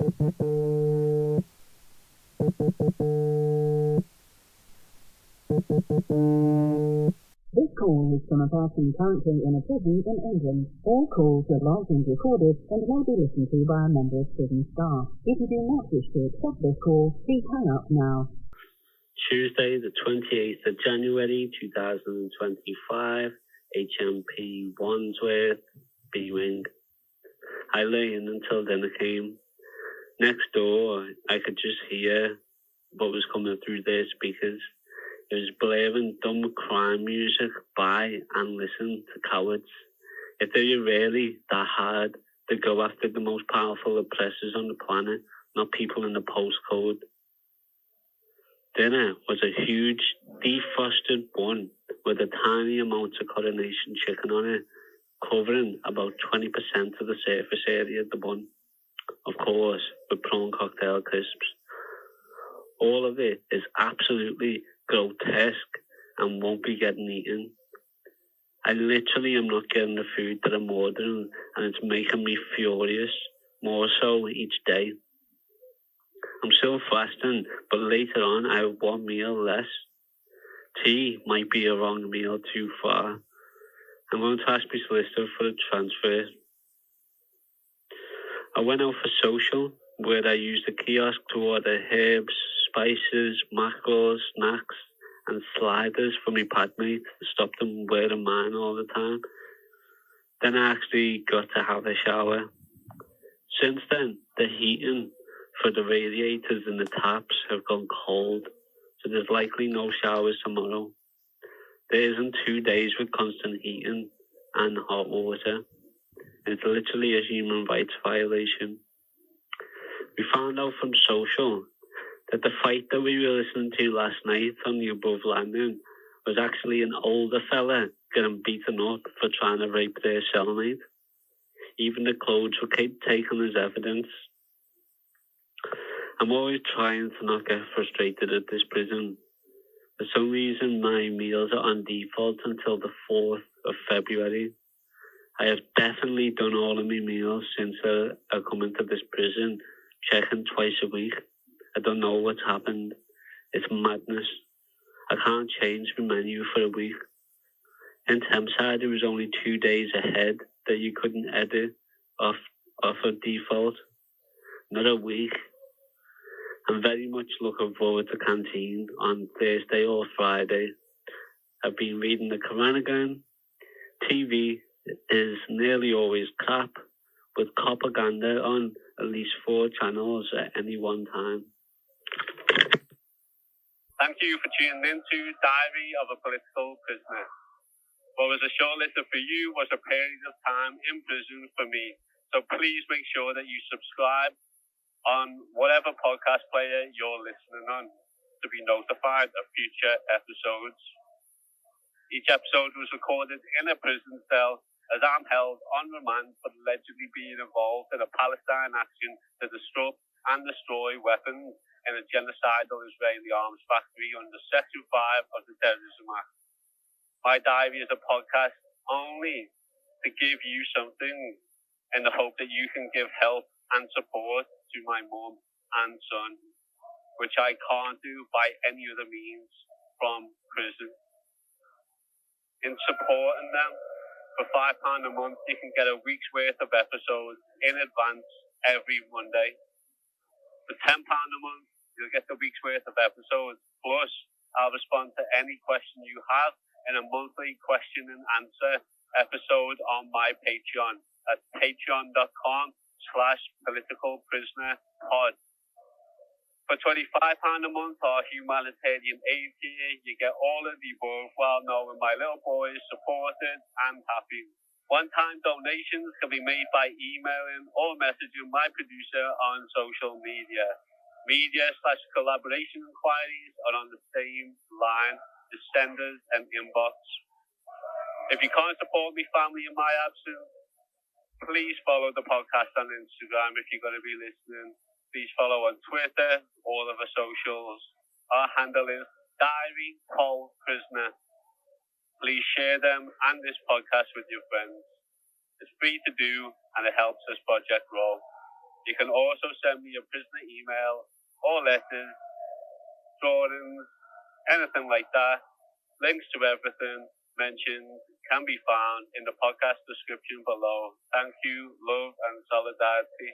This call is from a person currently in a prison in England. All calls are logged and recorded and may be listened to by a member of prison staff. If you do not wish to accept this call, please hang up now. Tuesday, the 28th of January 2025, HMP Wandsworth, B-Wing. I lay in until dinner came. Next door, I could just hear what was coming through their speakers. It was blaring dumb crime music by and listen to cowards. If they were really that hard, they go after the most powerful oppressors on the planet, not people in the postcode. Dinner was a huge, defrosted bun with a tiny amount of coronation chicken on it, covering about 20% of the surface area of the bun. Of course, with prawn cocktail crisps. All of it is absolutely grotesque and won't be getting eaten. I literally am not getting the food that I'm ordering, and it's making me furious, more so each day. I'm still fasting, but later on I have one meal less. Tea might be a wrong meal too far. I'm going to ask my solicitor for a transfer. I went out for social, where I used the kiosk to order herbs, spices, mackerels, snacks, and sliders for my padmate to stop them wearing mine all the time. Then I actually got to have a shower. Since then, the heating for the radiators and the taps have gone cold, so there's likely no showers tomorrow. There isn't 2 days with constant heating and hot water. It's literally a human rights violation. We found out from social that the fight that we were listening to last night on the above landing was actually an older fella getting beaten up for trying to rape their cellmate. Even the clothes were taken as evidence. I'm always trying to not get frustrated at this prison. For some reason, my meals are on default until the 4th of February. I have definitely done all of my meals since I come into this prison, checking twice a week. I don't know what's happened. It's madness. I can't change the menu for a week. In Thameside, it was only 2 days ahead that you couldn't edit off a default. Not a week. I'm very much looking forward to canteen on Thursday or Friday. I've been reading the Quran again. TV is nearly always crap, with propaganda on at least 4 channels at any one time. Thank you for tuning in to Diary of a Political Prisoner. What was a short list for you was a period of time in prison for me. So please make sure that you subscribe on whatever podcast player you're listening on to be notified of future episodes. Each episode was recorded in a prison cell as I'm held on remand for allegedly being involved in a Palestine action to disrupt and destroy weapons in a genocidal Israeli arms factory under Section 5 of the Terrorism Act. My diary is a podcast only to give you something in the hope that you can give help and support to my mum and son, which I can't do by any other means from prison. In supporting them, for £5 a month, you can get a week's worth of episodes in advance every Monday. For £10 a month, you'll get the week's worth of episodes. Plus, I'll respond to any question you have in a monthly question and answer episode on my Patreon at patreon.com/politicalprisonerpod. For £25 a month or humanitarian aid tier, you get all of the above while knowing my little boy is supported and happy. One-time donations can be made by emailing or messaging my producer on social media. Media/collaboration inquiries are on the same line as senders and inbox. If you can't support me family in my absence, please follow the podcast on Instagram if you're going to be listening. Please follow on Twitter, all of our socials. Our handle is Diary Pol Prisoner. Please share them and this podcast with your friends. It's free to do and it helps this project grow. You can also send me a prisoner email or letters, drawings, anything like that. Links to everything mentioned can be found in the podcast description below. Thank you, love, and solidarity.